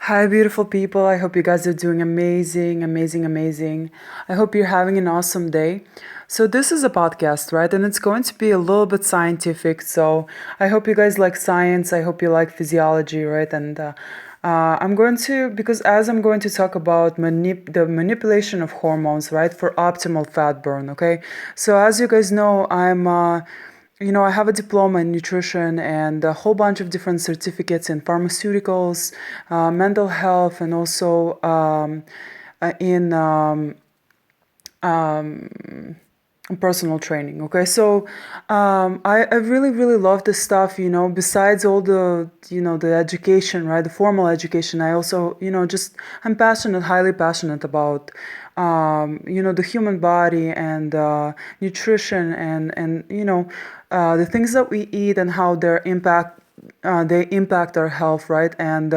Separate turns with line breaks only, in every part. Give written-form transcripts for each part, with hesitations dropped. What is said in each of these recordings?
Hi, beautiful people. I hope you guys are doing amazing, amazing, amazing. I hope you're having an awesome day. So, this is a podcast, right? And it's going to be a little bit scientific. So, I hope you guys like science. I hope you like physiology, right? I'm going to, because as I'm going to talk about the manipulation of hormones, right, for optimal fat burn, okay? So, as you guys know, I have a diploma in nutrition and a whole bunch of different certificates in pharmaceuticals, mental health, and also in um, personal training. Okay, so I really, really love this stuff. Besides all the education, right, the formal education, I also, I'm passionate, highly passionate about the human body and nutrition and the things that we eat and how they impact our health, right? And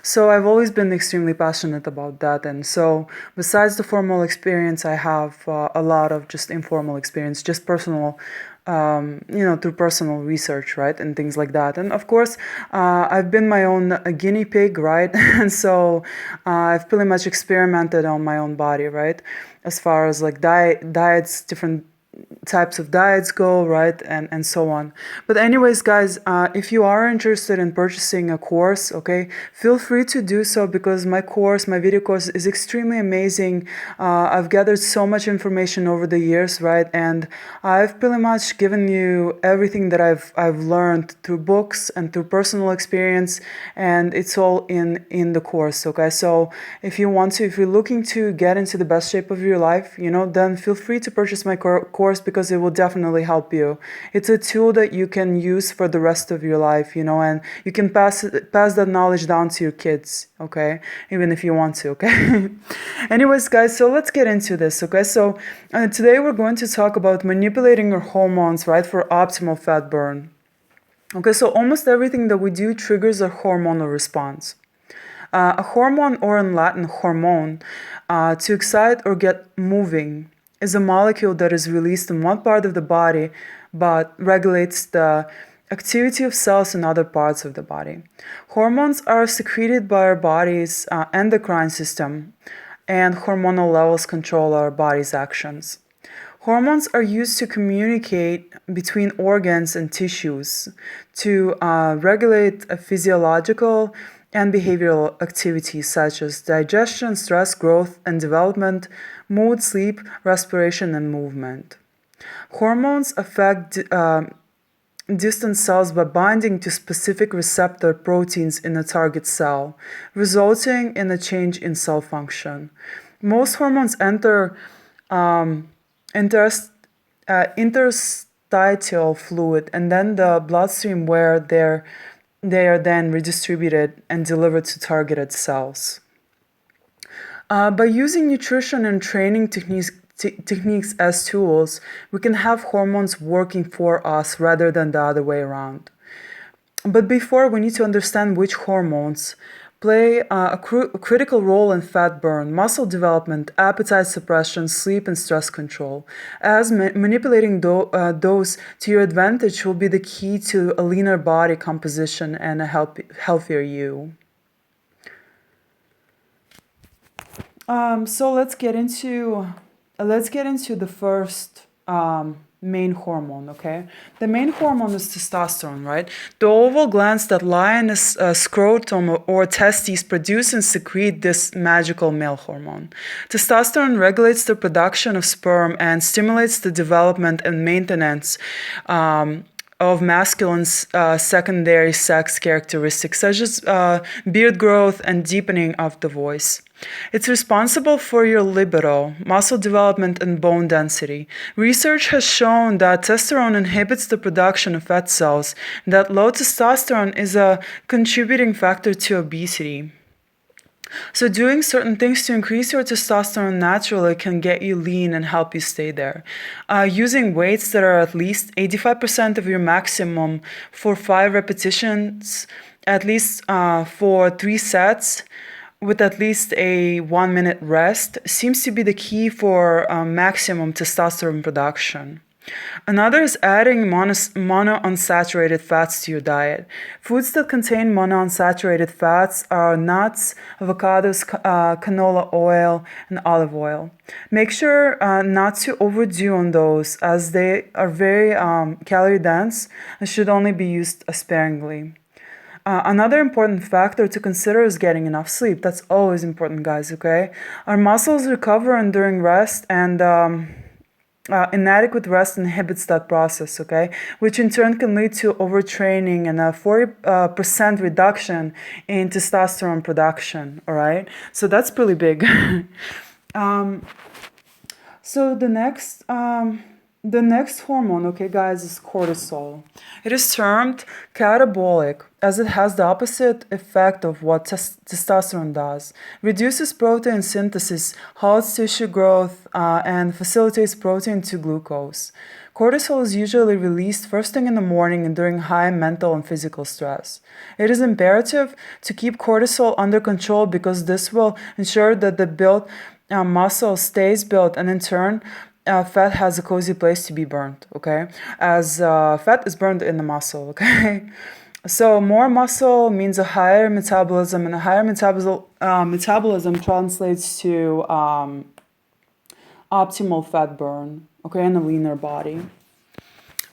so I've always been extremely passionate about that. And so, besides the formal experience, I have a lot of just informal experience, just personal, through personal research, right? And things like that. And of course, I've been my own guinea pig, right? And so I've pretty much experimented on my own body, right? As far as like diets, different types of diets go, right, and so on. But anyways, guys, if you are interested in purchasing a course, okay, feel free to do so because my video course is extremely amazing. I've gathered so much information over the years, right, and I've pretty much given you everything that I've learned through books and through personal experience, and it's all in the course. Okay, so if you're looking to get into the best shape of your life, then feel free to purchase my course because it will definitely help you. It's a tool that you can use for the rest of your life, and you can pass that knowledge down to your kids, okay? Even if you want to, okay? Anyways, guys, so let's get into this, okay? So today we're going to talk about manipulating your hormones, right, for optimal fat burn. Okay, so almost everything that we do triggers a hormonal response. A hormone, or in Latin, hormone, to excite or get moving, is a molecule that is released in one part of the body but regulates the activity of cells in other parts of the body. Hormones are secreted by our body's endocrine system, and hormonal levels control our body's actions. Hormones are used to communicate between organs and tissues to regulate a physiological and behavioral activities such as digestion, stress, growth and development, mood, sleep, respiration, and movement. Hormones affect distant cells by binding to specific receptor proteins in a target cell, resulting in a change in cell function. Most hormones enter interst- interstitial fluid and then the bloodstream where they are then redistributed and delivered to targeted cells. By using nutrition and training techniques as tools, we can have hormones working for us rather than the other way around. But before, we need to understand which hormones play a critical role in fat burn, muscle development, appetite suppression, sleep, and stress control. As manipulating those to your advantage will be the key to a leaner body composition and a healthier you. So let's get into the first main hormone. Okay, the main hormone is testosterone, right? The oval glands that lie in the scrotum or testes produce and secrete this magical male hormone. Testosterone regulates the production of sperm and stimulates the development and maintenance of masculine secondary sex characteristics such as beard growth and deepening of the voice. It's responsible for your libido, muscle development, and bone density. Research has shown that testosterone inhibits the production of fat cells, and that low testosterone is a contributing factor to obesity. So, doing certain things to increase your testosterone naturally can get you lean and help you stay there. Using weights that are at least 85% of your maximum for 5 repetitions, at least for 3 sets, with at least a 1 minute rest, seems to be the key for maximum testosterone production. Another is adding monounsaturated fats to your diet. Foods that contain monounsaturated fats are nuts, avocados, canola oil, and olive oil. Make sure not to overdo on those as they are very calorie dense and should only be used sparingly. Another important factor to consider is getting enough sleep. That's always important, guys, okay? Our muscles recover and during rest, and inadequate rest inhibits that process, okay? Which in turn can lead to overtraining and a 40% reduction in testosterone production, all right? So that's pretty big. um, so the next hormone, okay, guys, is cortisol. It is termed catabolic as it has the opposite effect of what testosterone does. Reduces protein synthesis, halts tissue growth, and facilitates protein to glucose. Cortisol is usually released first thing in the morning and during high mental and physical stress. It is imperative to keep cortisol under control because this will ensure that the built muscle stays built and in turn fat has a cozy place to be burned, okay? As fat is burned in the muscle, okay? So more muscle means a higher metabolism, and a higher metabolism translates to optimal fat burn, okay, and a leaner body.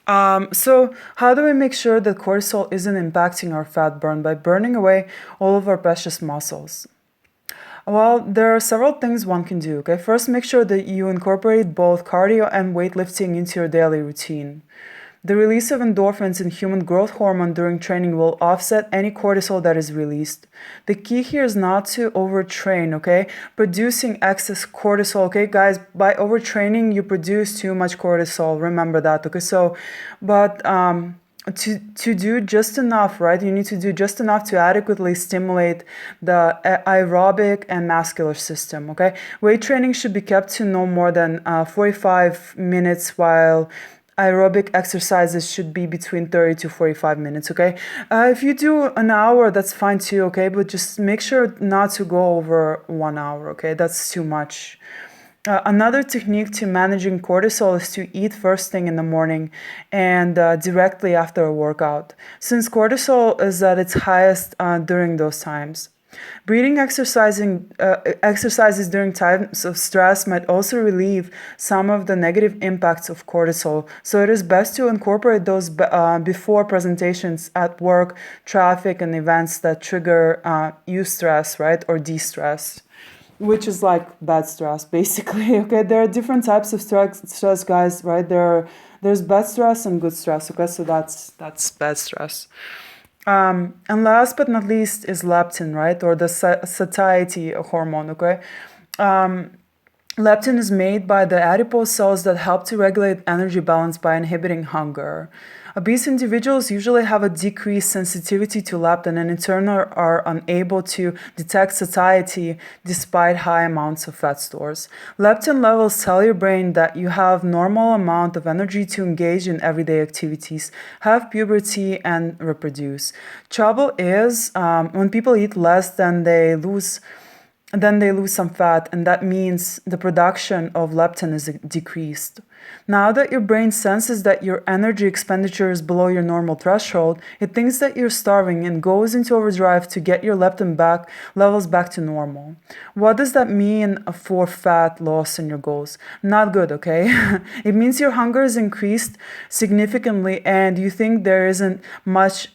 So how do we make sure that cortisol isn't impacting our fat burn? By burning away all of our precious muscles. Well, there are several things one can do, okay? First, make sure that you incorporate both cardio and weightlifting into your daily routine. The release of endorphins and human growth hormone during training will offset any cortisol that is released. The key here is not to overtrain, okay? Producing excess cortisol, okay, guys? By overtraining, you produce too much cortisol. Remember that, okay? So, but to do just enough, right? You need to do just enough to adequately stimulate the aerobic and muscular system, okay? Weight training should be kept to no more than 45 minutes, while aerobic exercises should be between 30 to 45 minutes, okay? If you do an hour, that's fine too, okay? But just make sure not to go over 1 hour, okay? That's too much. Another technique to managing cortisol is to eat first thing in the morning and directly after a workout, since cortisol is at its highest during those times. Breathing exercises during times of stress might also relieve some of the negative impacts of cortisol, so it is best to incorporate those before presentations at work, traffic, and events that trigger eustress, right, or de-stress, which is like bad stress basically. Okay, there are different types of stress, guys, right? There's bad stress and good stress, okay? So that's bad stress. And last but not least is leptin, right, or the satiety hormone, okay? Leptin is made by the adipose cells that help to regulate energy balance by inhibiting hunger. Obese individuals usually have a decreased sensitivity to leptin and in turn are unable to detect satiety despite high amounts of fat stores. Leptin levels tell your brain that you have normal amount of energy to engage in everyday activities, have puberty, and reproduce. Trouble is when people eat less, then they lose some fat, and that means the production of leptin is decreased. Now that your brain senses that your energy expenditure is below your normal threshold, it thinks that you're starving and goes into overdrive to get your leptin levels back to normal. What does that mean for fat loss and your goals? Not good, okay? It means your hunger is increased significantly and you think there isn't much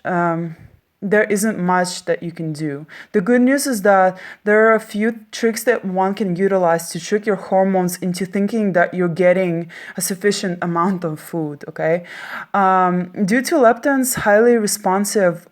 that you can do. The good news is that there are a few tricks that one can utilize to trick your hormones into thinking that you're getting a sufficient amount of food, okay? Due to leptin's highly responsive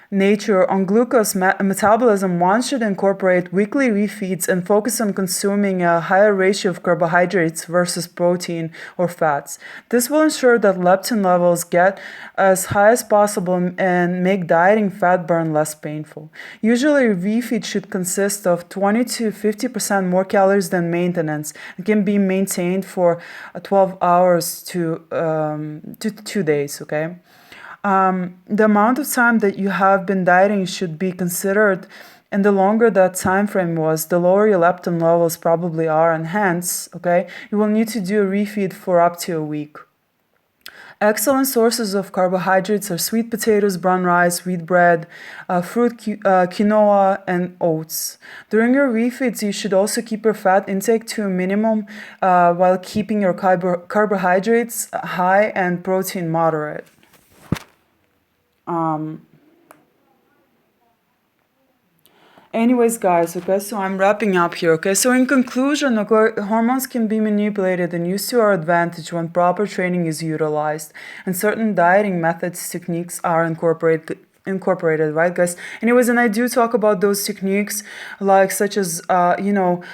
nature on glucose metabolism, one should incorporate weekly refeeds and focus on consuming a higher ratio of carbohydrates versus protein or fats. This will ensure that leptin levels get as high as possible and make dieting fat burn less painful. Usually, refeed should consist of 20 to 50% more calories than maintenance. It can be maintained for 12 hours to 2 days, okay? The amount of time that you have been dieting should be considered, and the longer that time frame was, the lower your leptin levels probably are, and hence, okay, you will need to do a refeed for up to a week. Excellent sources of carbohydrates are sweet potatoes, brown rice, wheat bread, quinoa, and oats. During your refeeds, you should also keep your fat intake to a minimum while keeping your carbohydrates high and protein moderate. Anyways, guys, okay, so I'm wrapping up here, okay? So in conclusion, okay, hormones can be manipulated and used to our advantage when proper training is utilized and certain dieting methods, techniques are incorporated, right, guys? Anyways, and I do talk about those techniques like such as calorie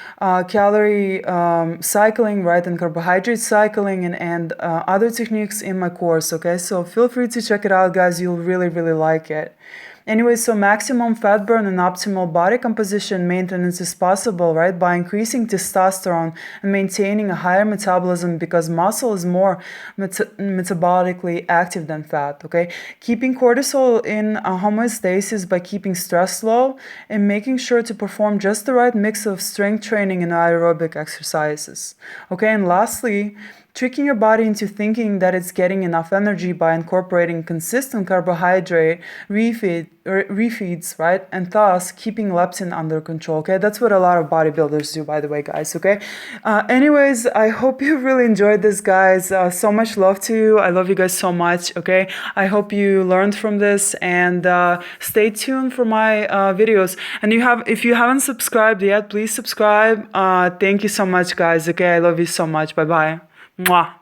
cycling, right, and carbohydrate cycling, and other techniques in my course, okay? So feel free to check it out, guys. You'll really, really like it. Anyway, so maximum fat burn and optimal body composition maintenance is possible, right, by increasing testosterone and maintaining a higher metabolism, because muscle is more metabolically active than fat, okay? Keeping cortisol in homeostasis by keeping stress low and making sure to perform just the right mix of strength training and aerobic exercises, okay? And lastly, tricking your body into thinking that it's getting enough energy by incorporating consistent carbohydrate refeeds, right? And thus keeping leptin under control, okay? That's what a lot of bodybuilders do, by the way, guys, okay? Anyways, I hope you really enjoyed this, guys. So much love to you. I love you guys so much, okay? I hope you learned from this, and stay tuned for my videos. And if you haven't subscribed yet, please subscribe. Thank you so much, guys, okay? I love you so much. Bye-bye. Mwah.